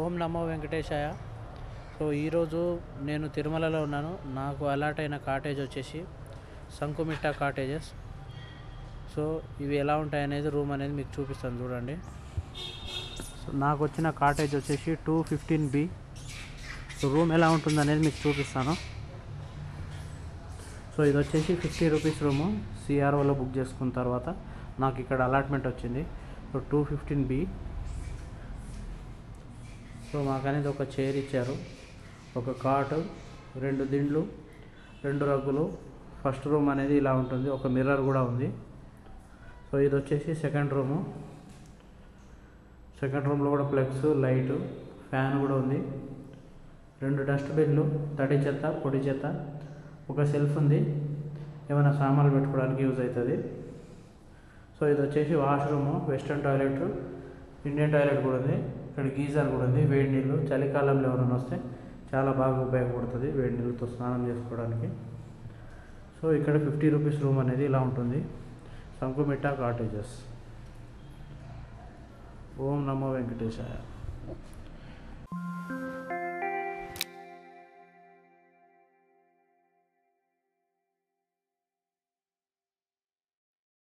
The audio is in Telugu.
ఓం నమో వెంకటేశాయ. సో ఈరోజు నేను తిరుమలలో ఉన్నాను. నాకు అలాట్ అయిన కాటేజ్ వచ్చేసి శంకుమిట్ట కాటేజెస్. సో ఇవి ఎలా ఉంటాయనేది రూమ్ అనేది మీకు చూపిస్తాను చూడండి. సో నాకు వచ్చిన కాటేజ్ వచ్చేసి 215B. సో రూమ్ ఎలా ఉంటుందనేది మీకు చూపిస్తాను. సో ఇది వచ్చేసి 50 రూపీస్ రూము. సిఆర్ఓలో బుక్ చేసుకున్న తర్వాత నాకు ఇక్కడ అలాట్మెంట్ వచ్చింది. So 215B. సో మాకు అనేది ఒక చైర్ ఇచ్చారు, ఒక కాటు, 2 దిండ్లు, 2 రగ్గులు. ఫస్ట్ రూమ్ అనేది ఇలా ఉంటుంది, ఒక మిర్రర్ కూడా ఉంది. సో ఇది వచ్చేసి సెకండ్ రూము. సెకండ్ రూమ్లో కూడా ప్లగ్స్, లైటు, ఫ్యాన్ కూడా ఉంది. 2 డస్ట్బిన్లు, తడి చెత్త, పొడి చెత్త, ఒక సెల్ఫ్ ఉంది, ఏమైనా సామాన్లు పెట్టుకోవడానికి యూజ్ అవుతుంది. సో ఇది వచ్చేసి washroom, western toilet, Indian toilet కూడా ఉంది. ఇక్కడ గీజర్ కూడా ఉంది. వేడి నీళ్ళు చలికాలంలో ఎవరైనా వస్తే చాలా బాగా ఉపయోగపడుతుంది వేడి నీళ్ళతో స్నానం చేసుకోవడానికి. సో ఇక్కడ 50 రూపీస్ రూమ్ అనేది ఇలా ఉంటుంది. శంకుమిట్ట కాటేజెస్. ఓం నమో వెంకటేశాయ.